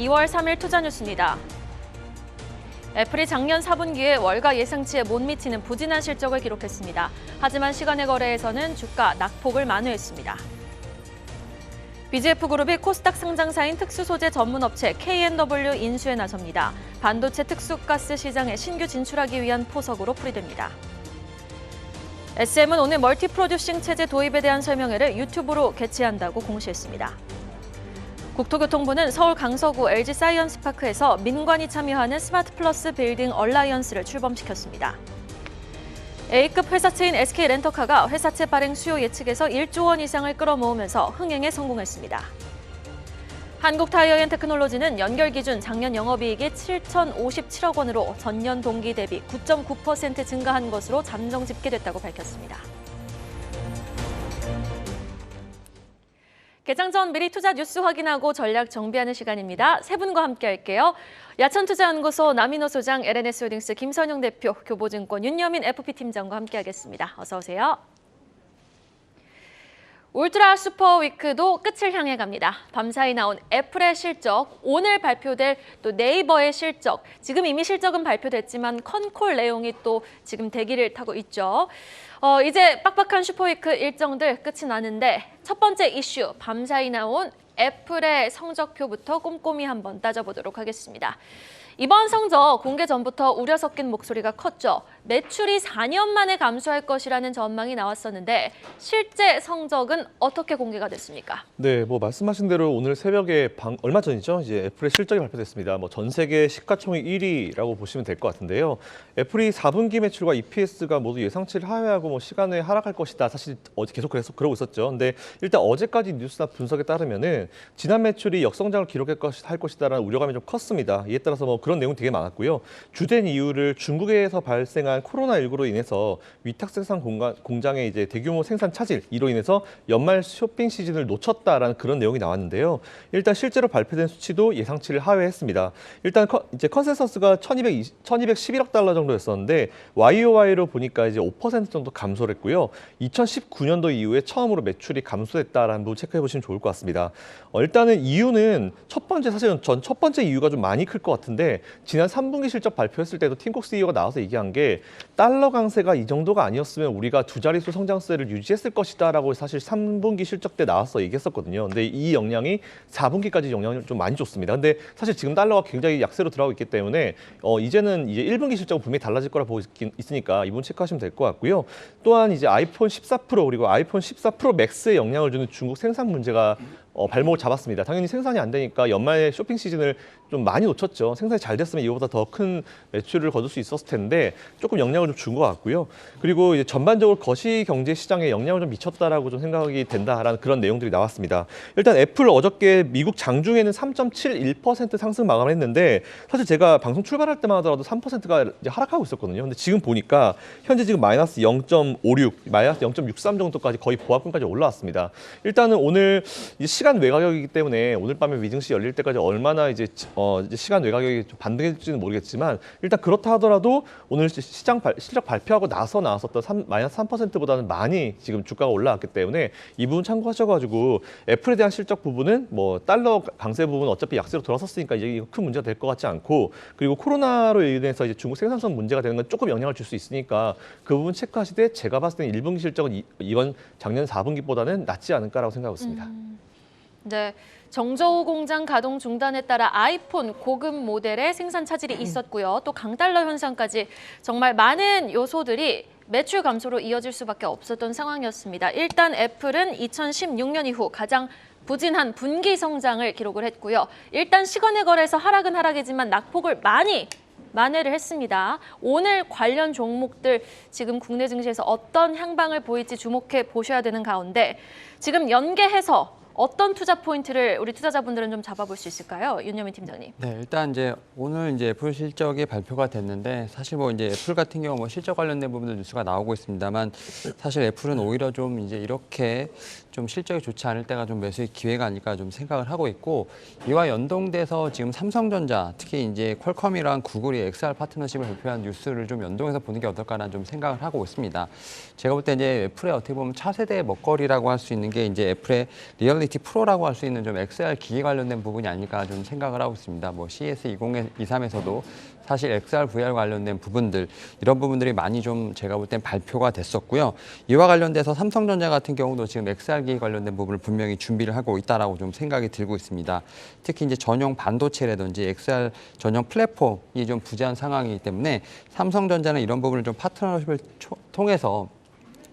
2월 3일 투자 뉴스입니다. 애플이 작년 4분기에 월가 예상치에 못 미치는 부진한 실적을 기록했습니다. 하지만 시간의 거래에서는 주가 낙폭을 만회했습니다. BGF그룹이 코스닥 상장사인 특수소재 전문업체 K&W 인수에 나섭니다. 반도체 특수가스 시장에 신규 진출하기 위한 포석으로 풀이됩니다. SM은 오늘 멀티프로듀싱 체제 도입에 대한 설명회를 유튜브로 개최한다고 공시했습니다. 국토교통부는 서울 강서구 LG사이언스파크에서 민관이 참여하는 스마트 플러스 빌딩 얼라이언스를 출범시켰습니다. A급 회사체인 SK렌터카가 회사채 발행 수요 예측에서 1조 원 이상을 끌어모으면서 흥행에 성공했습니다. 한국타이어앤테크놀로지는 연결 기준 작년 영업이익이 7,057억 원으로 전년 동기 대비 9.9% 증가한 것으로 잠정 집계됐다고 밝혔습니다. 개장 전 미리 투자 뉴스 확인하고 전략 정비하는 시간입니다. 세 분과 함께 할게요. 야천투자연구소 나민호 소장, LNS홀딩스 김선영 대표, 교보증권 윤여민 FP팀장과 함께하겠습니다. 어서 오세요. 울트라 슈퍼위크도 끝을 향해 갑니다. 밤사이 나온 애플의 실적, 오늘 발표될 또 네이버의 실적, 지금 이미 실적은 발표됐지만 컨콜 내용이 또 지금 대기를 타고 있죠. 이제 빡빡한 슈퍼위크 일정들 끝이 나는데 첫 번째 이슈, 밤사이 나온 애플의 성적표부터 꼼꼼히 한번 따져보도록 하겠습니다. 이번 성적 공개 전부터 우려 섞인 목소리가 컸죠. 매출이 4년 만에 감소할 것이라는 전망이 나왔었는데 실제 성적은 어떻게 공개가 됐습니까? 네, 말씀하신 대로 오늘 새벽에 얼마 전이죠. 이제 애플의 실적이 발표됐습니다. 전 세계 시가총액 1위라고 보시면 될 것 같은데요. 애플이 4분기 매출과 EPS가 모두 예상치를 하회하고 시간 내에 하락할 것이다. 사실 어제 계속 그러고 있었죠. 근데 일단 어제까지 뉴스나 분석에 따르면은 지난 매출이 역성장을 기록할 것이다라는 우려감이 좀 컸습니다. 이에 따라서 그런 내용 되게 많았고요. 주된 이유를 중국에서 발생한 코로나19로 인해서 위탁 생산 공장의 이제 대규모 생산 차질 이로 인해서 연말 쇼핑 시즌을 놓쳤다라는 그런 내용이 나왔는데요. 일단 실제로 발표된 수치도 예상치를 하회했습니다. 일단 이제 컨센서스가 1,211억 달러 정도였었는데 YOY로 보니까 이제 5% 정도 감소를 했고요. 2019년도 이후에 처음으로 매출이 감소했다라는 부분 체크해 보시면 좋을 것 같습니다. 일단은 이유는 사실은 첫 번째 이유가 좀 많이 클 것 같은데 지난 3분기 실적 발표했을 때도 팀쿡 CEO가 나와서 얘기한 게 달러 강세가 이 정도가 아니었으면 우리가 두 자릿수 성장세를 유지했을 것이다라고 사실 3분기 실적 때 나와서 얘기했었거든요. 근데 이 영향이 4분기까지 영향을 좀 많이 줬습니다. 근데 사실 지금 달러가 굉장히 약세로 들어가고 있기 때문에 이제는 이제 1분기 실적은 분명히 달라질 거라 보고 있으니까 이분 체크하시면 될 것 같고요. 또한 이제 아이폰 14 프로 그리고 아이폰 14 프로 맥스에 영향을 주는 중국 생산 문제가 발목을 잡았습니다. 당연히 생산이 안 되니까 연말 쇼핑 시즌을 좀 많이 놓쳤죠. 생산이 잘 됐으면 이거보다 더 큰 매출을 거둘 수 있었을 텐데 조금 영향을 좀 준 것 같고요. 그리고 이제 전반적으로 거시 경제 시장에 영향을 좀 미쳤다라고 좀 생각이 된다라는 그런 내용들이 나왔습니다. 일단 애플 어저께 미국 장중에는 3.71% 상승 마감을 했는데 사실 제가 방송 출발할 때만 하더라도 3%가 이제 하락하고 있었거든요. 근데 지금 보니까 현재 지금 마이너스 0.56, 마이너스 0.63 정도까지 거의 보합권까지 올라왔습니다. 일단은 오늘 이제 시간 외가격이기 때문에 오늘 밤에 위증시 열릴 때까지 얼마나 이제 시간 외가격이 좀 반등해질지는 모르겠지만 일단 그렇다 하더라도 오늘 실적 발표하고 나서 나왔었던 마이너스 3%보다는 많이 지금 주가가 올라왔기 때문에 이 부분 참고하셔가지고 애플에 대한 실적 부분은 달러 강세 부분은 어차피 약세로 돌아섰으니까 이제 큰 문제가 될 것 같지 않고 그리고 코로나로 인해서 이제 중국 생산성 문제가 되는 건 조금 영향을 줄 수 있으니까 그 부분 체크하시되 제가 봤을 때는 1분기 실적은 이번 작년 4분기보다는 낫지 않을까라고 생각하고 있습니다. 네, 정저우 공장 가동 중단에 따라 아이폰 고급 모델의 생산 차질이 있었고요. 또 강달러 현상까지 정말 많은 요소들이 매출 감소로 이어질 수밖에 없었던 상황이었습니다. 일단 애플은 2016년 이후 가장 부진한 분기 성장을 기록을 했고요. 일단 시간의 거래에서 하락은 하락이지만 낙폭을 많이 만회를 했습니다. 오늘 관련 종목들 지금 국내 증시에서 어떤 향방을 보일지 주목해 보셔야 되는 가운데 지금 연계해서 어떤 투자 포인트를 우리 투자자분들은 좀 잡아볼 수 있을까요? 윤여민 팀장님. 네, 일단 이제 오늘 이제 애플 실적이 발표가 됐는데 사실 이제 애플 같은 경우 실적 관련된 부분도 뉴스가 나오고 있습니다만 사실 애플은 오히려 좀 이제 이렇게 좀 실적이 좋지 않을 때가 좀 매수의 기회가 아닐까 좀 생각을 하고 있고, 이와 연동돼서 지금 삼성전자, 특히 이제 퀄컴이랑 구글이 XR 파트너십을 발표한 뉴스를 좀 연동해서 보는 게 어떨까라는 좀 생각을 하고 있습니다. 제가 볼 때 이제 애플의 어떻게 보면 차세대 먹거리라고 할 수 있는 게 이제 애플의 리얼리티 프로라고 할 수 있는 좀 XR 기기 관련된 부분이 아닐까 좀 생각을 하고 있습니다. 뭐 CES 2023에서도 사실 XR, VR 관련된 부분들, 이런 부분들이 많이 좀 제가 볼 땐 발표가 됐었고요. 이와 관련돼서 삼성전자 같은 경우도 지금 XR 기기 관련된 부분을 분명히 준비를 하고 있다라고 좀 생각이 들고 있습니다. 특히 이제 전용 반도체라든지 XR 전용 플랫폼이 좀 부재한 상황이기 때문에 삼성전자는 이런 부분을 좀 파트너십을 통해서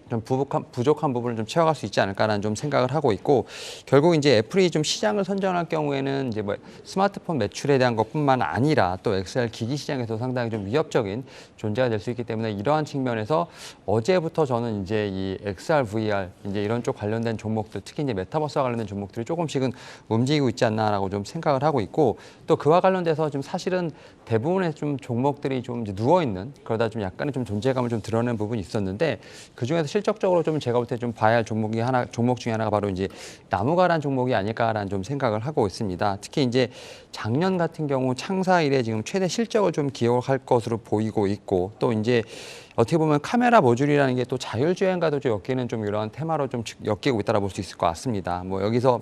좀 부족한 부분을 좀 채워갈 수 있지 않을까라는 좀 생각을 하고 있고, 결국 이제 애플이 좀 시장을 선점할 경우에는 이제 뭐 스마트폰 매출에 대한 것뿐만 아니라 또 XR 기기 시장에서 상당히 좀 위협적인 존재가 될 수 있기 때문에, 이러한 측면에서 어제부터 저는 이제 이 XR, VR 이제 이런 쪽 관련된 종목들, 특히 이제 메타버스와 관련된 종목들이 조금씩은 움직이고 있지 않나라고 좀 생각을 하고 있고, 또 그와 관련돼서 좀 사실은 대부분의 좀 종목들이 좀 이제 누워 있는, 그러다 좀 약간의 좀 존재감을 좀 드러낸 부분이 있었는데, 그 중에서 실적적으로 좀 제가 볼 때 좀 봐야 할 종목 중에 하나가 바로 이제 나무가란 종목이 아닐까라는 좀 생각을 하고 있습니다. 특히 이제 작년 같은 경우 창사 이래 지금 최대 실적을 좀 기록할 것으로 보이고 있고, 또 이제 어떻게 보면 카메라 모듈이라는 게 또 자율주행과도 좀 엮이는 좀 이러한 테마로 좀 엮이고 있다라 볼 수 있을 것 같습니다. 뭐 여기서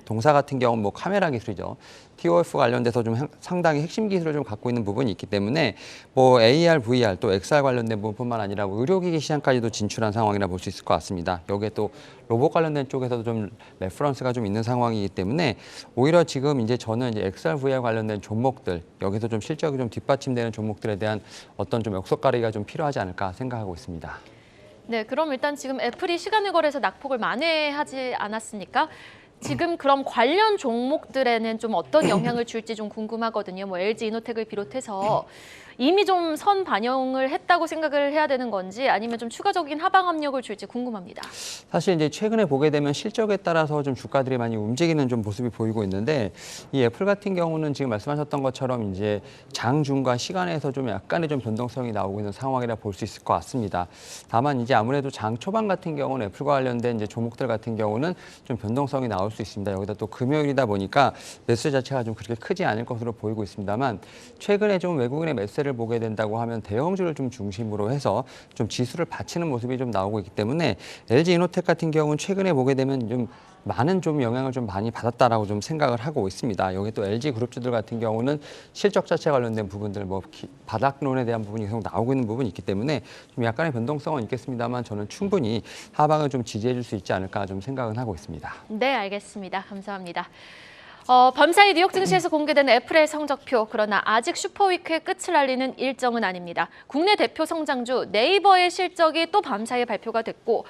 동사 같은 경우는 뭐 카메라 기술이죠. TOF 관련돼서 좀 상당히 핵심 기술을 좀 갖고 있는 부분이 있기 때문에 뭐 AR, VR 또 XR 관련된 부분뿐만 아니라 의료기기 시장까지도 진출한 상황이라 볼 수 있을 것 같습니다. 여기에 또 로봇 관련된 쪽에서도 좀 레퍼런스가 좀 있는 상황이기 때문에, 오히려 지금 이제 저는 이제 XR, VR 관련된 종목들, 여기서 좀 실적이 좀 뒷받침되는 종목들에 대한 어떤 좀 역속가리가 좀 필요하지 않을까 생각하고 있습니다. 네, 그럼 일단 지금 애플이 시간을 거래해서 낙폭을 만회하지 않았습니까? 지금 그럼 관련 종목들에는 좀 어떤 영향을 줄지 좀 궁금하거든요. 뭐 LG 이노텍을 비롯해서 이미 좀 선 반영을 했다고 생각을 해야 되는 건지, 아니면 좀 추가적인 하방 압력을 줄지 궁금합니다. 사실 이제 최근에 보게 되면 실적에 따라서 좀 주가들이 많이 움직이는 좀 모습이 보이고 있는데, 이 애플 같은 경우는 지금 말씀하셨던 것처럼 이제 장중과 시간에서 좀 약간의 좀 변동성이 나오고 있는 상황이라 볼 수 있을 것 같습니다. 다만 이제 아무래도 장 초반 같은 경우는 애플과 관련된 이제 종목들 같은 경우는 좀 변동성이 나올 수 있습니다. 여기다 또 금요일이다 보니까 매수 자체가 좀 그렇게 크지 않을 것으로 보이고 있습니다만, 최근에 좀 외국인의 매수를 보게 된다고 하면 대형주를 좀 중심으로 해서 좀 지수를 받치는 모습이 좀 나오고 있기 때문에, LG 이노텍 같은 경우는 최근에 보게 되면 좀 많은 좀 영향을 좀 많이 받았다라고 좀 생각을 하고 있습니다. 여기 또 LG 그룹주들 같은 경우는 실적 자체 관련된 부분들, 뭐 바닥론에 대한 부분이 계속 나오고 있는 부분이 있기 때문에 좀 약간의 변동성은 있겠습니다만, 저는 충분히 하방을 좀 지지해 줄 수 있지 않을까 좀 생각은 하고 있습니다. 네, 알겠습니다. 감사합니다. 밤사이 뉴욕 증시에서 공개된 애플의 성적표, 그러나 아직 슈퍼위크의 끝을 알리는 일정은 아닙니다. 국내 대표 성장주 네이버의 실적이 또 밤사이에 발표가 됐고,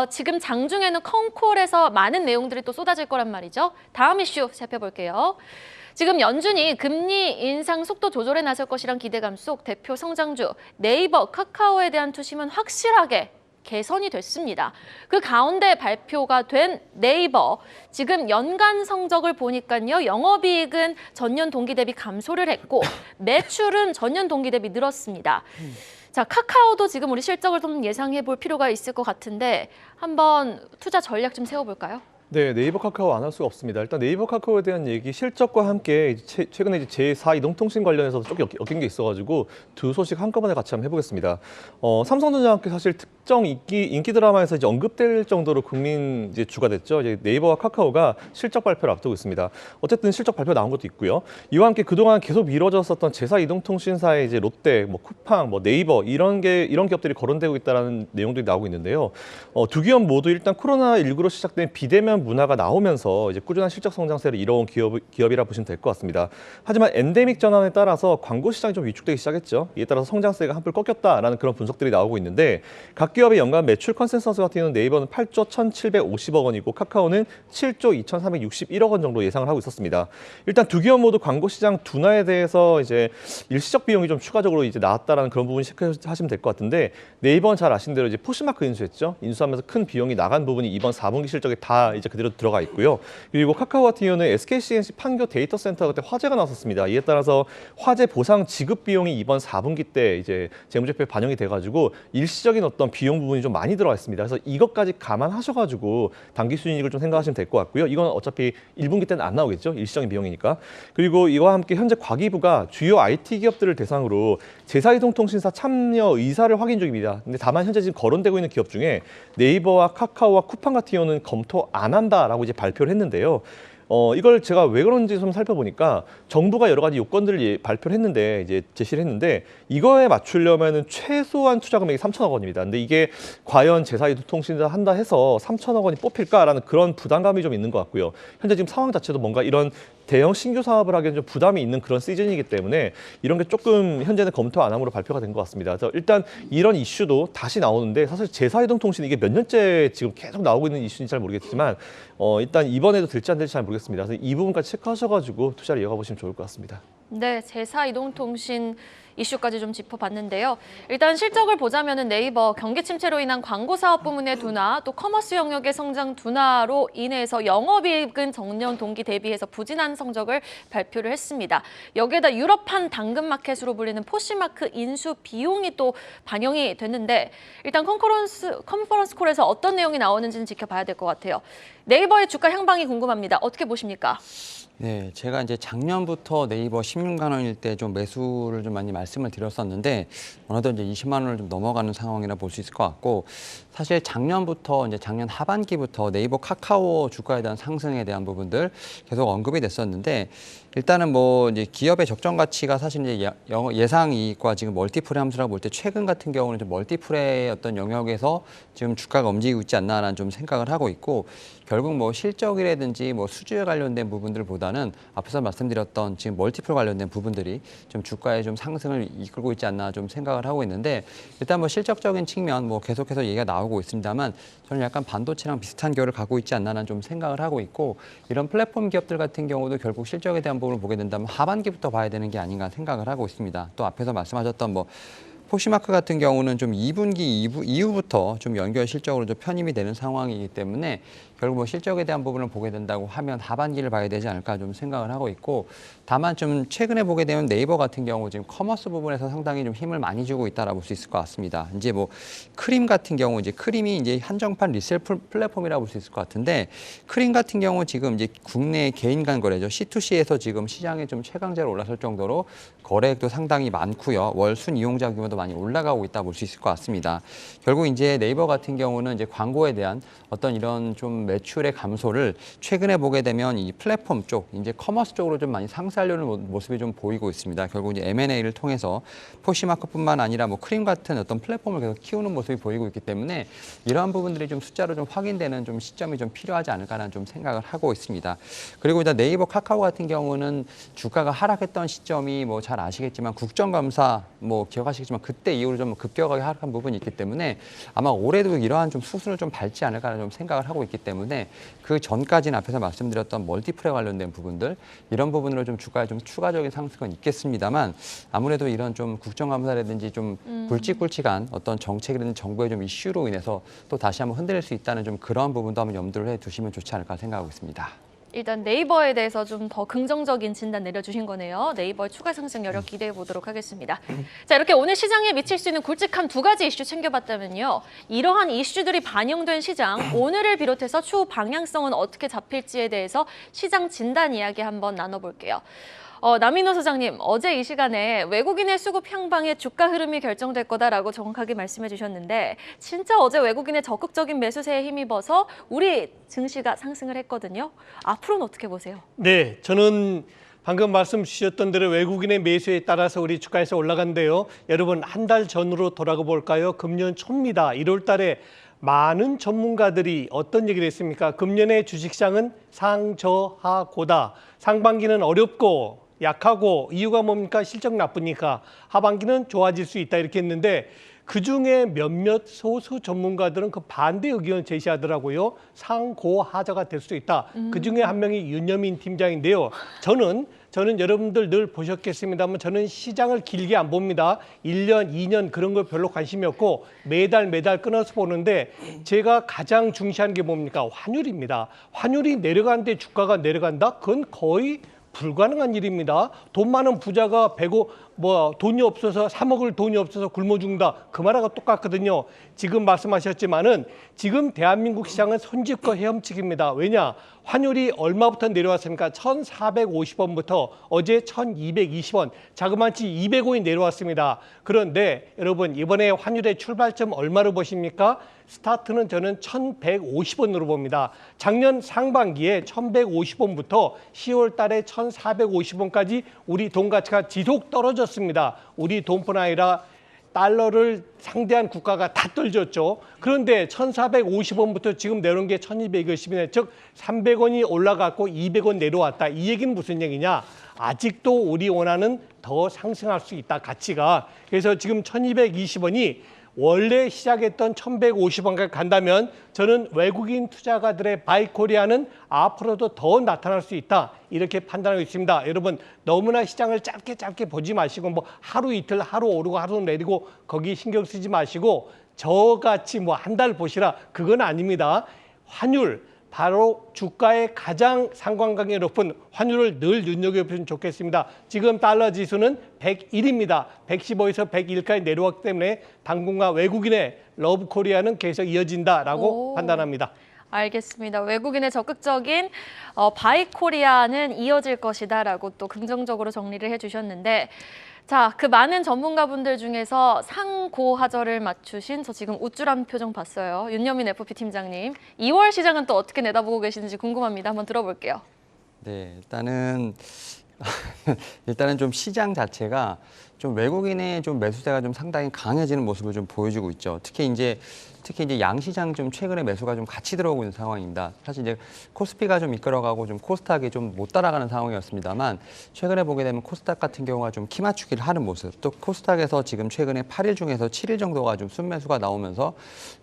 지금 장중에는 컨콜에서 많은 내용들이 또 쏟아질 거란 말이죠. 다음 이슈 살펴볼게요. 지금 연준이 금리 인상 속도 조절에 나설 것이란 기대감 속 대표 성장주 네이버, 카카오에 대한 투심은 확실하게 개선이 됐습니다. 그 가운데 발표가 된 네이버, 지금 연간 성적을 보니까요, 영업이익은 전년 동기 대비 감소를 했고 매출은 전년 동기 대비 늘었습니다. 자, 카카오도 지금 우리 실적을 좀 예상해 볼 필요가 있을 것 같은데, 한번 투자 전략 좀 세워볼까요? 네, 네이버 카카오 안 할 수가 없습니다. 일단 네이버 카카오에 대한 얘기, 실적과 함께 최근에 이제 제4 이동통신 관련해서 조금 엮인 게 있어가지고 두 소식 한꺼번에 같이 한번 해보겠습니다. 삼성전자와 함께 사실 특정 인기 드라마에서 이제 언급될 정도로 국민 이제 주가 됐죠. 이제 네이버와 카카오가 실적 발표를 앞두고 있습니다. 어쨌든 실적 발표 나온 것도 있고요. 이와 함께 그동안 계속 미뤄졌었던 제4 이동통신사의 이제 롯데, 뭐 쿠팡, 뭐 네이버 이런 기업들이 거론되고 있다는 내용들이 나오고 있는데요. 두 기업 모두 일단 코로나19로 시작된 비대면 문화가 나오면서 이제 꾸준한 실적 성장세를 이뤄온 기업이라 보시면 될 것 같습니다. 하지만 엔데믹 전환에 따라서 광고 시장이 좀 위축되기 시작했죠. 이에 따라서 성장세가 한풀 꺾였다라는 그런 분석들이 나오고 있는데, 각 기업의 연간 매출 컨센서스 같은 경우는 네이버는 8조 1,750억 원이고 카카오는 7조 2,361억 원 정도 예상을 하고 있었습니다. 일단 두 기업 모두 광고 시장 둔화에 대해서 이제 일시적 비용이 좀 추가적으로 이제 나왔다라는 그런 부분 체크하시면 될 것 같은데, 네이버는 잘 아신 대로 이제 포스마크 인수했죠. 인수하면서 큰 비용이 나간 부분이 이번 4분기 실적에 다 이제 문제 그대로 들어가 있고요. 그리고 카카오 같은 경우는 SKCNC 판교 데이터 센터 그때 화재가 났었습니다. 이에 따라서 화재 보상 지급 비용이 이번 4분기 때 이제 재무제표에 반영이 돼가지고 일시적인 어떤 비용 부분이 좀 많이 들어가 있습니다. 그래서 이것까지 감안하셔가지고 당기 순이익을 좀 생각하시면 될 것 같고요. 이건 어차피 1분기 때는 안 나오겠죠. 일시적인 비용이니까. 그리고 이와 함께 현재 과기부가 주요 IT 기업들을 대상으로 제사이동통신사 참여 의사를 확인 중입니다. 근데 다만 현재 지금 거론되고 있는 기업 중에 네이버와 카카오와 쿠팡 같은 경우는 검토 안 한다라고 이제 발표를 했는데요. 이걸 제가 왜 그런지 좀 살펴보니까 정부가 여러 가지 요건들을 발표를 했는데 이제 제시를 했는데 이거에 맞추려면은 최소한 투자 금액이 3천억 원입니다. 근데 이게 과연 제사이동통신사 한다 해서 3천억 원이 뽑힐까라는 그런 부담감이 좀 있는 것 같고요. 현재 지금 상황 자체도 뭔가 이런 대형 신규 사업을 하기에는 좀 부담이 있는 그런 시즌이기 때문에 이런 게 조금 현재는 검토 안 함으로 발표가 된 것 같습니다. 그래서 일단 이런 이슈도 다시 나오는데 사실 제사이동통신 이게 몇 년째 지금 계속 나오고 있는 이슈인지 잘 모르겠지만 일단 이번에도 될지 안 될지 잘 모르겠습니다. 그래서 이 부분까지 체크하셔가지고 투자를 이어가 보시면 좋을 것 같습니다. 네, 제사이동통신 이슈까지 좀 짚어봤는데요. 일단 실적을 보자면은 네이버 경기 침체로 인한 광고 사업 부문의 둔화, 또 커머스 영역의 성장 둔화로 인해서 영업이익은 전년 동기 대비해서 부진한 성적을 발표를 했습니다. 여기에다 유럽판 당근마켓으로 불리는 포시마크 인수 비용이 또 반영이 됐는데 일단 컨퍼런스 콜에서 어떤 내용이 나오는지는 지켜봐야 될 것 같아요. 네이버의 주가 향방이 궁금합니다. 어떻게 보십니까? 네, 제가 이제 작년부터 네이버 16만 원일 때 좀 매수를 좀 많이 말씀을 드렸었는데 어느덧 이제 20만 원을 좀 넘어가는 상황이라 볼 수 있을 것 같고 사실 작년부터 이제 작년 하반기부터 네이버 카카오 주가에 대한 상승에 대한 부분들 계속 언급이 됐었는데 일단은 뭐 이제 기업의 적정 가치가 사실 이제 예상 이익과 지금 멀티플의 함수라고 볼 때 최근 같은 경우는 좀 멀티플의 어떤 영역에서 지금 주가가 움직이고 있지 않나라는 좀 생각을 하고 있고 결국 뭐 실적이라든지 뭐 수주에 관련된 부분들보다는 앞에서 말씀드렸던 지금 멀티플 관련된 부분들이 좀 주가의 좀 상승을 이끌고 있지 않나 좀 생각을 하고 있는데 일단 뭐 실적적인 측면 뭐 계속해서 얘기가 나오고 있습니다만 저는 약간 반도체랑 비슷한 결을 갖고 있지 않나는 좀 생각을 하고 있고 이런 플랫폼 기업들 같은 경우도 결국 실적에 대한 부분을 보게 된다면 하반기부터 봐야 되는 게 아닌가 생각을 하고 있습니다. 또 앞에서 말씀하셨던 뭐 포시마크 같은 경우는 좀 2분기 이후부터 좀 연결 실적으로 좀 편입이 되는 상황이기 때문에 결국 뭐 실적에 대한 부분을 보게 된다고 하면 하반기를 봐야 되지 않을까 좀 생각을 하고 있고 다만 좀 최근에 보게 되면 네이버 같은 경우 지금 커머스 부분에서 상당히 좀 힘을 많이 주고 있다라고 볼 수 있을 것 같습니다. 이제 뭐 크림 같은 경우 이제 크림이 이제 한정판 리셀 플랫폼이라고 볼 수 있을 것 같은데 크림 같은 경우 지금 이제 국내 개인 간 거래죠. C2C에서 지금 시장에 좀 최강자로 올라설 정도로 거래액도 상당히 많고요. 월 순 이용자 규모도 많이 올라가고 있다 볼 수 있을 것 같습니다. 결국 이제 네이버 같은 경우는 이제 광고에 대한 어떤 이런 좀 매출의 감소를 최근에 보게 되면 이 플랫폼 쪽, 이제 커머스 쪽으로 좀 많이 상쇄하려는 모습이 좀 보이고 있습니다. 결국 이제 M&A를 통해서 포시마크뿐만 아니라 뭐 크림 같은 어떤 플랫폼을 계속 키우는 모습이 보이고 있기 때문에 이러한 부분들이 좀 숫자로 좀 확인되는 좀 시점이 좀 필요하지 않을까라는 좀 생각을 하고 있습니다. 그리고 이제 네이버 카카오 같은 경우는 주가가 하락했던 시점이 뭐 잘 아시겠지만 국정감사 뭐 기억하시겠지만 그때 이후로 좀 급격하게 하락한 부분이 있기 때문에 아마 올해도 이러한 좀 수순을 좀 밟지 않을까라는 좀 생각을 하고 있기 때문에 그 전까지는 앞에서 말씀드렸던 멀티플에 관련된 부분들 이런 부분으로 좀 주가에 좀 추가적인 상승은 있겠습니다만 아무래도 이런 좀 국정감사라든지 좀 굵직굵직한 어떤 정책이라든지 정부의 좀 이슈로 인해서 또 다시 한번 흔들릴 수 있다는 좀 그런 부분도 한번 염두를 해두시면 좋지 않을까 생각하고 있습니다. 일단 네이버에 대해서 좀 더 긍정적인 진단 내려주신 거네요. 네이버의 추가 상승 여력 기대해 보도록 하겠습니다. 자, 이렇게 오늘 시장에 미칠 수 있는 굵직한 두 가지 이슈 챙겨봤다면요. 이러한 이슈들이 반영된 시장, 오늘을 비롯해서 추후 방향성은 어떻게 잡힐지에 대해서 시장 진단 이야기 한번 나눠볼게요. 남인호 소장님, 어제 이 시간에 외국인의 수급 향방의 주가 흐름이 결정될 거다라고 정확하게 말씀해 주셨는데 진짜 어제 외국인의 적극적인 매수세에 힘입어서 우리 증시가 상승을 했거든요. 앞으로는 어떻게 보세요? 네, 저는 방금 말씀 주셨던 대로 외국인의 매수에 따라서 우리 주가에서 올라간대요. 여러분 한 달 전으로 돌아가 볼까요? 금년 초입니다. 1월 달에 많은 전문가들이 어떤 얘기를 했습니까? 금년의 주식시장은 상저하고다. 상반기는 어렵고 약하고 이유가 뭡니까? 실적 나쁘니까 하반기는 좋아질 수 있다 이렇게 했는데 그중에 몇몇 소수 전문가들은 그 반대 의견을 제시하더라고요. 상고하자가 될 수도 있다. 그중에 한 명이 윤여민 팀장인데요. 저는 저는 여러분들 늘 보셨겠습니다만 저는 시장을 길게 안 봅니다. 1년, 2년 그런 거 별로 관심이 없고 매달 끊어서 보는데 제가 가장 중시하는 게 뭡니까? 환율입니다. 환율이 내려가는데 주가가 내려간다? 그건 거의 불가능한 일입니다. 돈 많은 부자가 돈이 없어서 사 먹을 돈이 없어서 굶어 죽는다. 그 말하고 똑같거든요. 지금 말씀하셨지만은 지금 대한민국 시장은 손짓과 헤엄치기입니다. 왜냐? 환율이 얼마부터 내려왔습니까? 1,450원부터 어제 1,220원, 자그마치 200원이 내려왔습니다. 그런데 여러분 이번에 환율의 출발점 얼마로 보십니까? 스타트는 저는 1,150원으로 봅니다. 작년 상반기에 1,150원부터 10월 달에 1,450원까지 우리 돈 가치가 지속 떨어졌습니다. 우리 돈뿐 아니라 달러를 상대한 국가가 다 떨어졌죠. 그런데 1,450원부터 지금 내려온 게 1,220원이네. 즉 300원이 올라갔고 200원 내려왔다. 이 얘기는 무슨 얘기냐? 아직도 우리 원화는 더 상승할 수 있다. 가치가. 그래서 지금 1,220원이 원래 시작했던 1,150원까지 간다면 저는 외국인 투자가들의 바이코리아는 앞으로도 더 나타날 수 있다. 이렇게 판단하고 있습니다. 여러분 너무나 시장을 짧게 보지 마시고 뭐 하루 이틀 하루 오르고 하루 내리고 거기 신경 쓰지 마시고 저같이 뭐 한 달 보시라 그건 아닙니다. 환율 바로 주가의 가장 상관관계 높은 환율을 늘 눈여겨보시면 좋겠습니다. 지금 달러 지수는 101입니다. 115에서 101까지 내려왔기 때문에 당분간 외국인의 러브 코리아는 계속 이어진다라고 판단합니다. 알겠습니다. 외국인의 적극적인 바이코리아는 이어질 것이다라고 또 긍정적으로 정리를 해주셨는데 자, 그 많은 전문가분들 중에서 상고하절을 맞추신 저 지금 우쭐한 표정 봤어요. 윤여민 FP 팀장님. 2월 시장은 또 어떻게 내다보고 계시는지 궁금합니다. 한번 들어볼게요. 네, 일단은 좀 시장 자체가 좀 외국인의 좀 매수세가 좀 상당히 강해지는 모습을 좀 보여주고 있죠. 특히 이제 양시장 좀 최근에 매수가 좀 같이 들어오고 있는 상황입니다. 사실 이제 코스피가 좀 이끌어가고 좀 코스닥이 좀 못 따라가는 상황이었습니다만 최근에 보게 되면 코스닥 같은 경우가 좀 키 맞추기를 하는 모습. 또 코스닥에서 지금 최근에 8일 중에서 7일 정도가 좀 순매수가 나오면서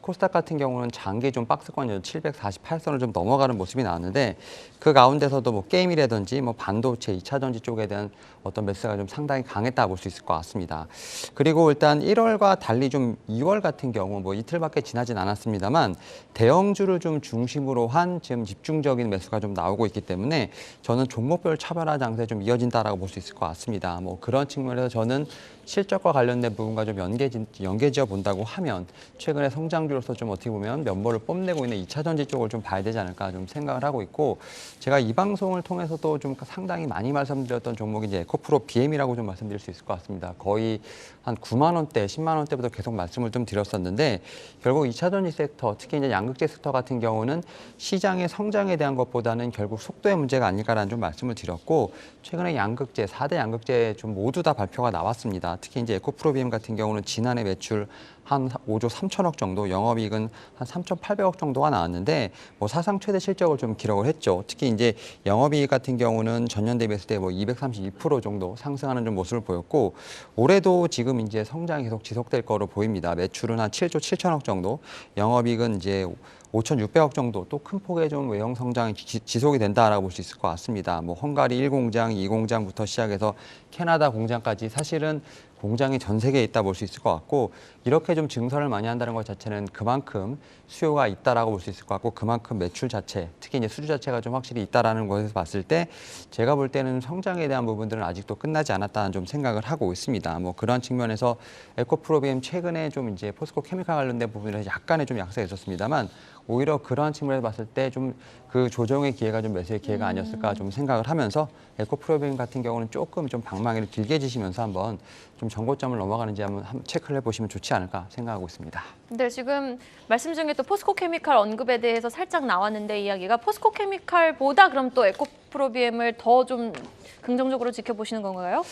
코스닥 같은 경우는 장기 좀 박스권 748선을 좀 넘어가는 모습이 나왔는데 그 가운데서도 뭐 게임이라든지 뭐 반도체, 2차 전지 쪽에 대한 어떤 매수가 좀 상당히 강했다 볼 수 있을 것 같습니다. 그리고 일단 1월과 달리 좀 2월 같은 경우 뭐 이틀밖에 지나진 않았습니다만 대형주를 좀 중심으로 한 지금 집중적인 매수가 좀 나오고 있기 때문에 저는 종목별 차별화 장세 좀 이어진다라고 볼 수 있을 것 같습니다. 뭐 그런 측면에서 저는 실적과 관련된 부분과 좀 연계지어 본다고 하면 최근에 성장주로서 좀 어떻게 보면 면모를 뽐내고 있는 2차 전지 쪽을 좀 봐야 되지 않을까 좀 생각을 하고 있고 제가 이 방송을 통해서도 좀 상당히 많이 말씀드렸던 종목이 이제 에코프로 BM이라고 좀 말씀드릴 수 있을 것 같습니다. 거의 한 9만 원대, 10만 원대부터 계속 말씀을 좀 드렸었는데 결국 2차 전지 섹터, 특히 이제 양극재 섹터 같은 경우는 시장의 성장에 대한 것보다는 결국 속도의 문제가 아닐까라는 좀 말씀을 드렸고 최근에 양극재, 4대 양극재 좀 모두 다 발표가 나왔습니다. 특히 이제 에코프로 BM 같은 경우는 지난해 매출 한 5조 3천억 정도, 영업이익은 한 3,800억 정도가 나왔는데 뭐 사상 최대 실적을 좀 기록을 했죠. 특히 이제 영업이익 같은 경우는 전년 대비했을 때 뭐 232% 정도 상승하는 좀 모습을 보였고 올해도 지금 이제 성장이 계속 지속될 거로 보입니다. 매출은 한 7조 7천억 정도, 영업이익은 이제 5,600억 정도 또 큰 폭의 좀 외형 성장이 지속이 된다라고 볼 수 있을 것 같습니다. 뭐 헝가리 1공장, 2공장부터 시작해서 캐나다 공장까지 사실은 공장이 전 세계에 있다 볼 수 있을 것 같고 이렇게 좀 증설을 많이 한다는 것 자체는 그만큼 수요가 있다라고 볼 수 있을 것 같고 그만큼 매출 자체, 특히 이제 수주 자체가 좀 확실히 있다라는 것에서 봤을 때 제가 볼 때는 성장에 대한 부분들은 아직도 끝나지 않았다는 좀 생각을 하고 있습니다. 뭐 그런 측면에서 에코프로비엠 최근에 좀 이제 포스코 케미칼 관련된 부분에서 약간의 좀 약세가 있었습니다만 오히려 그러한 측면에서 봤을 때 좀 그 조정의 기회가 좀 매수의 기회가 아니었을까 좀 생각을 하면서 에코프로비엠 같은 경우는 조금 좀 방망이를 길게 지시면서 한번 좀 정고점을 넘어가는지 한번 체크를 해보시면 좋지 않을까 생각하고 있습니다. 근데 지금 말씀 중에 또 포스코 케미칼 언급에 대해서 살짝 나왔는데 이야기가 포스코 케미칼보다 그럼 또 에코프로비엠을 더 좀 긍정적으로 지켜보시는 건가요?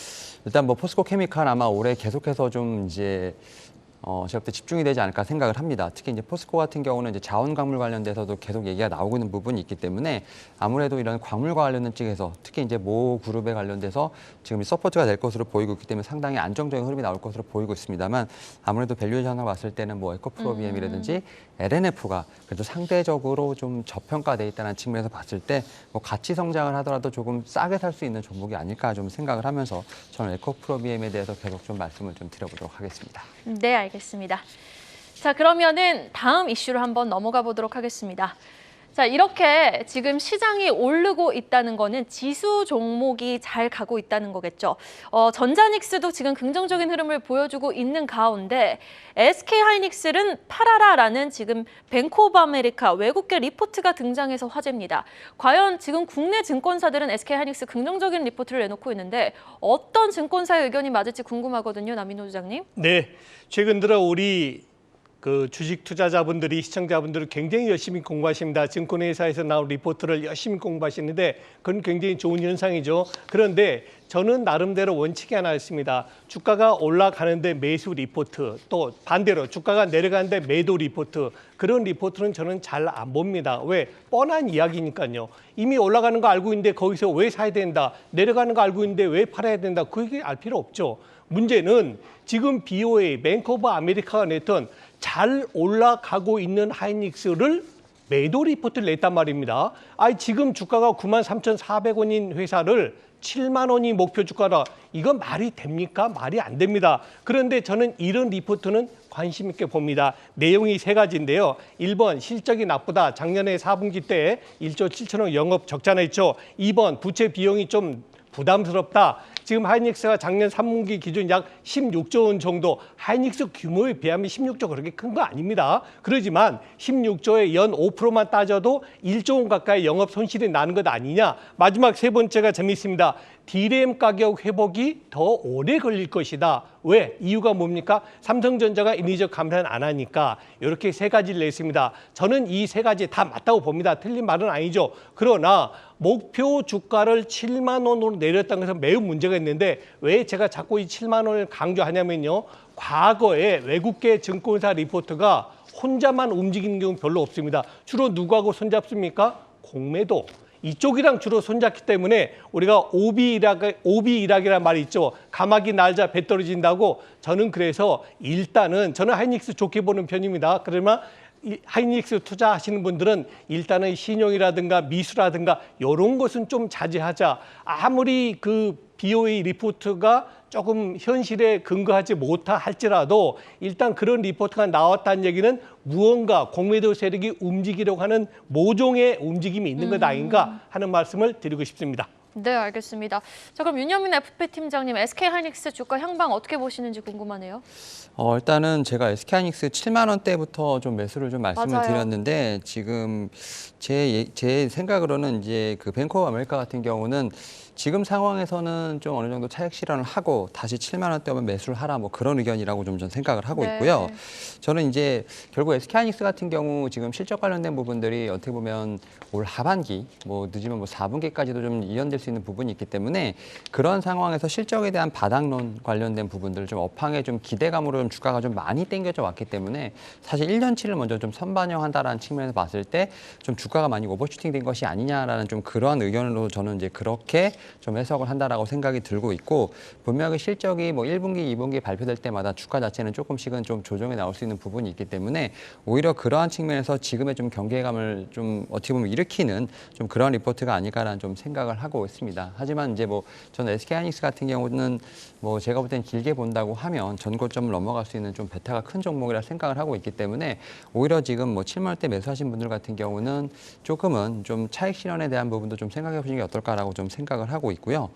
일단 뭐 포스코 케미칼 아마 올해 계속해서 좀 이제 제가 볼 때 집중이 되지 않을까 생각을 합니다. 특히 이제 포스코 같은 경우는 이제 자원광물 관련돼서도 계속 얘기가 나오고 있는 부분이 있기 때문에 아무래도 이런 광물과 관련된 쪽에서 특히 이제 모 그룹에 관련돼서 지금 서포트가 될 것으로 보이고 있기 때문에 상당히 안정적인 흐름이 나올 것으로 보이고 있습니다만 아무래도 밸류에이션을 봤을 때는 뭐 에코프로비엠이라든지 LNF가 그래도 상대적으로 좀 저평가돼 있다는 측면에서 봤을 때 뭐 같이 성장을 하더라도 조금 싸게 살 수 있는 종목이 아닐까 좀 생각을 하면서 저는 에코프로비엠에 대해서 계속 좀 말씀을 좀 드려보도록 하겠습니다. 네, 알겠습니다. 자, 그러면은 다음 이슈로 한번 넘어가 보도록 하겠습니다. 자, 이렇게 지금 시장이 오르고 있다는 거는 지수 종목이 잘 가고 있다는 거겠죠. 전자닉스도 지금 긍정적인 흐름을 보여주고 있는 가운데 SK하이닉스는 팔아라라는 지금 뱅크 오브 아메리카 외국계 리포트가 등장해서 화제입니다. 과연 지금 국내 증권사들은 SK하이닉스 긍정적인 리포트를 내놓고 있는데 어떤 증권사의 의견이 맞을지 궁금하거든요, 남인호 주장님. 네, 최근 들어 우리 그 주식 투자자분들이 시청자분들이 굉장히 열심히 공부하십니다. 증권회사에서 나온 리포트를 열심히 공부하시는데 그건 굉장히 좋은 현상이죠. 그런데 저는 나름대로 원칙이 하나 있습니다. 주가가 올라가는데 매수 리포트, 또 반대로 주가가 내려가는데 매도 리포트, 그런 리포트는 저는 잘 안 봅니다. 왜? 뻔한 이야기니까요. 이미 올라가는 거 알고 있는데 거기서 왜 사야 된다, 내려가는 거 알고 있는데 왜 팔아야 된다, 그 얘기 알 필요 없죠. 문제는 지금 BOA, 뱅크 오브 아메리카가 냈던 잘 올라가고 있는 하이닉스를 매도 리포트를 냈단 말입니다. 지금 주가가 93,400원인 회사를 7만 원이 목표 주가라. 이건 말이 됩니까? 말이 안 됩니다. 그런데 저는 이런 리포트는 관심 있게 봅니다. 내용이 세 가지인데요. 1번 실적이 나쁘다. 작년에 4분기 때 1조 7천억 영업 적자 냈죠. 2번 부채 비용이 좀 부담스럽다. 지금 하이닉스가 작년 3분기 기준 약 16조 원 정도, 하이닉스 규모에 비하면 16조 그렇게 큰 거 아닙니다. 그러지만 16조에 연 5%만 따져도 1조 원 가까이 영업 손실이 나는 것 아니냐. 마지막 세 번째가 재미있습니다. D램 가격 회복이 더 오래 걸릴 것이다. 왜? 이유가 뭡니까? 삼성전자가 인위적 감산 안 하니까. 이렇게 세 가지를 냈습니다. 저는 이 세 가지 다 맞다고 봅니다. 틀린 말은 아니죠. 그러나 목표 주가를 7만 원으로 내렸다는 것은 매우 문제가 있는데 왜 제가 자꾸 이 7만 원을 강조하냐면요. 과거에 외국계 증권사 리포트가 혼자만 움직이는 경우 별로 없습니다. 주로 누구하고 손잡습니까? 공매도. 이쪽이랑 주로 손잡기 때문에 우리가 오비이락이라는 말이 있죠. 가마귀 날자 배 떨어진다고. 저는 그래서 일단은 저는 하이닉스 좋게 보는 편입니다. 그러나 하이닉스 투자하시는 분들은 일단은 신용이라든가 미수라든가 이런 것은 좀 자제하자. 아무리 그 BOE 리포트가 조금 현실에 근거하지 못하 할지라도 일단 그런 리포트가 나왔다는 얘기는 무언가 공매도 세력이 움직이려고 하는 모종의 움직임이 있는 것 아닌가 하는 말씀을 드리고 싶습니다. 네, 알겠습니다. 자, 그럼 윤현민 FP 팀장님, SK하이닉스 주가 향방 어떻게 보시는지 궁금하네요. 일단은 제가 SK하이닉스 7만 원대부터 좀 매수를 좀 말씀을 맞아요. 드렸는데 지금 제 생각으로는 이제 그 뱅크 오브 아메리카 같은 경우는 지금 상황에서는 좀 어느 정도 차익 실현을 하고 다시 7만 원대 오면 매수를 하라 뭐 그런 의견이라고 좀 전 생각을 하고 네. 있고요. 저는 이제 결국 SK하이닉스 같은 경우 지금 실적 관련된 부분들이 어떻게 보면 올 하반기 뭐 늦으면 뭐 4분기까지도 좀 이연될 수 있는 부분이 있기 때문에 그런 상황에서 실적에 대한 바닥론 관련된 부분들을 좀 업황에 좀 기대감으로 좀 주가가 좀 많이 땡겨져 왔기 때문에 사실 1년치를 먼저 좀 선반영한다라는 측면에서 봤을 때 좀 주가가 많이 오버슈팅된 것이 아니냐라는 좀 그러한 의견으로 저는 이제 그렇게 좀 해석을 한다라고 생각이 들고 있고 분명히 실적이 뭐 1분기, 2분기 발표될 때마다 주가 자체는 조금씩은 좀 조정해 나올 수 있는 부분이 있기 때문에 오히려 그러한 측면에서 지금의 좀 경계감을 좀 어떻게 보면 일으키는 좀 그런 리포트가 아닐까라는 좀 생각을 하고 있습니다. 하지만 이제 뭐 저는 SK하이닉스 같은 경우는 뭐 제가 볼 땐 길게 본다고 하면 전고점을 넘어갈 수 있는 좀 베타가 큰 종목이라 생각을 하고 있기 때문에 오히려 지금 뭐 7만 원대 매수하신 분들 같은 경우는 조금은 좀 차익 실현에 대한 부분도 좀 생각해 보시는 게 어떨까라고 좀 생각을 하고 있고요.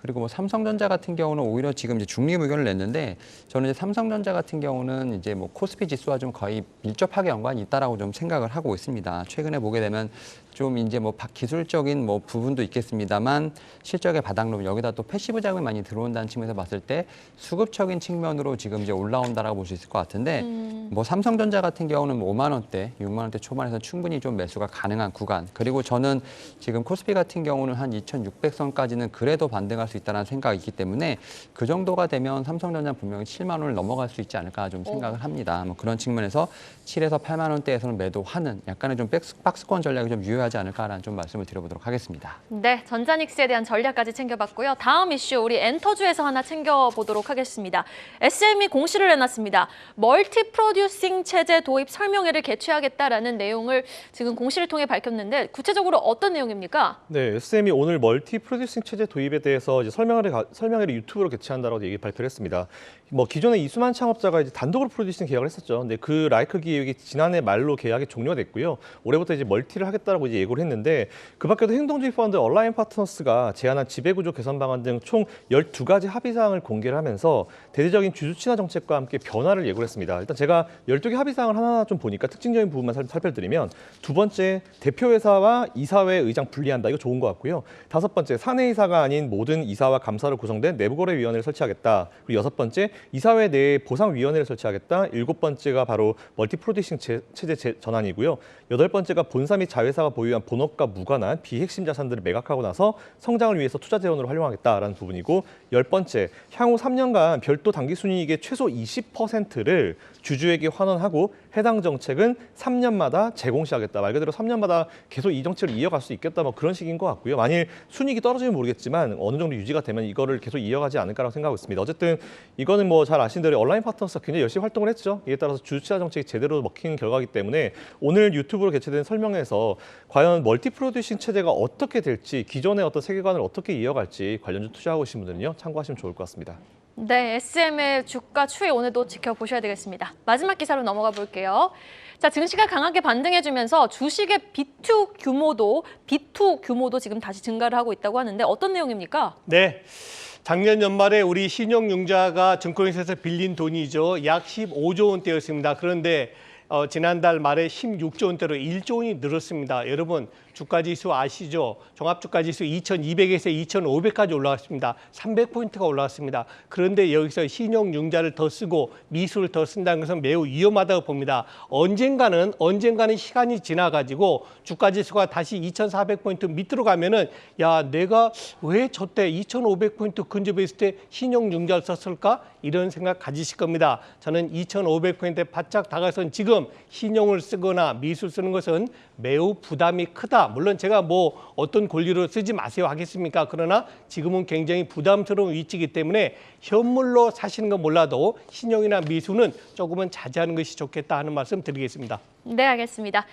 그리고 뭐 삼성전자 같은 경우는 오히려 지금 이제 중립 의견을 냈는데 저는 이제 삼성전자 같은 경우는 이제 뭐 코스피 지수와 좀 거의 밀접하게 연관이 있다라고 좀 생각을 하고 있습니다. 최근에 보게 되면 좀 이제 뭐 기술적인 뭐 부분도 있겠습니다만 실적의 바닥론 여기다 또 패시브 자금이 많이 들어온다는 측면에서 봤을 때 수급적인 측면으로 지금 이제 올라온다라고 볼 수 있을 것 같은데 뭐 삼성전자 같은 경우는 뭐 5만 원대, 6만 원대 초반에서 충분히 좀 매수가 가능한 구간. 그리고 저는 지금 코스피 같은 경우는 한 2,600선까지는 그래도 반등할 수 수 있다는 생각이 있기 때문에 그 정도가 되면 삼성전자는 분명히 7만 원을 넘어갈 수 있지 않을까 좀 생각을 합니다. 뭐 그런 측면에서 7에서 8만 원대에서는 매도하는 약간의 좀 박스권 전략이 좀 유효하지 않을까라는 좀 말씀을 드려보도록 하겠습니다. 네, 전자닉스에 대한 전략까지 챙겨봤고요. 다음 이슈 우리 엔터주에서 하나 챙겨보도록 하겠습니다. SM이 공시를 내놨습니다. 멀티 프로듀싱 체제 도입 설명회를 개최하겠다라는 내용을 지금 공시를 통해 밝혔는데 구체적으로 어떤 내용입니까? 네, SM이 오늘 멀티 프로듀싱 체제 도입에 대해서 이제 설명회를 유튜브로 개최한다라고 발표를 했습니다. 뭐 기존에 이수만 창업자가 이제 단독으로 프로듀싱 계약을 했었죠. 근데 그 라이크 기획이 지난해 말로 계약이 종료가 됐고요. 올해부터 이제 멀티를 하겠다라고 이제 예고를 했는데 그 밖에도 행동주의 펀드 얼라인 파트너스가 제안한 지배구조 개선 방안 등 총 12가지 합의 사항을 공개를 하면서 대대적인 주주 친화 정책과 함께 변화를 예고를 했습니다. 일단 제가 12개 합의 사항을 하나하나 좀 보니까 특징적인 부분만 살펴드리면 두 번째, 대표이사와 이사회 의장 분리한다. 이거 좋은 것 같고요. 다섯 번째, 사내이사가 아닌 모든 이사와 감사로 구성된 내부거래위원회를 설치하겠다. 그리고 여섯 번째, 이사회 내에 보상위원회를 설치하겠다. 일곱 번째가 바로 멀티 프로듀싱 체제 전환이고요. 여덟 번째가 본사 및 자회사가 보유한 본업과 무관한 비핵심 자산들을 매각하고 나서 성장을 위해서 투자 재원으로 활용하겠다라는 부분이고, 열 번째, 향후 3년간 별도 당기순이익의 최소 20%를 주주에게 환원하고 해당 정책은 3년마다 재공시하겠다. 말 그대로 3년마다 계속 이 정책을 이어갈 수 있겠다. 뭐 그런 식인 것 같고요. 만일 순이익이 떨어지면 모르겠지만 어느 정도 유지가 되면 이거를 계속 이어가지 않을까라고 생각하고 있습니다. 어쨌든 이거는 뭐 잘 아신 대로 얼라인 파트너스가 굉장히 열심히 활동을 했죠. 이에 따라서 주주 친화 정책이 제대로 먹힌 결과이기 때문에 오늘 유튜브로 개최된 설명회에서 과연 멀티 프로듀싱 체제가 어떻게 될지, 기존의 어떤 세계관을 어떻게 이어갈지 관련주 투자하고 계신 분들은요, 참고하시면 좋을 것 같습니다. 네, SM의 주가 추이 오늘도 지켜보셔야 되겠습니다. 마지막 기사로 넘어가 볼게요. 자, 증시가 강하게 반등해주면서 주식의 B2 규모도 지금 다시 증가를 하고 있다고 하는데 어떤 내용입니까? 네. 작년 연말에 우리 신용융자가 증권회사에서 빌린 돈이죠. 약 15조 원대였습니다. 그런데 지난달 말에 16조 원대로 1조 원이 늘었습니다. 여러분, 주가지수 아시죠? 종합주가지수 2200에서 2500까지 올라왔습니다. 300포인트가 올라왔습니다. 그런데 여기서 신용융자를 더 쓰고 미수를 더 쓴다는 것은 매우 위험하다고 봅니다. 언젠가는 시간이 지나가지고 주가지수가 다시 2400포인트 밑으로 가면은 야, 내가 왜 저때 2500포인트 근접했을 때 신용융자를 썼을까? 이런 생각 가지실 겁니다. 저는 2500포인트에 바짝 다가선 지금 신용을 쓰거나 미수를 쓰는 것은 매우 부담이 크다. 물론 제가 뭐 어떤 권리로 쓰지 마세요 하겠습니까? 그러나 지금은 굉장히 부담스러운 위치이기 때문에 현물로 사시는 건 몰라도 신용이나 미수는 조금은 자제하는 것이 좋겠다 하는 말씀 드리겠습니다. 네, 알겠습니다.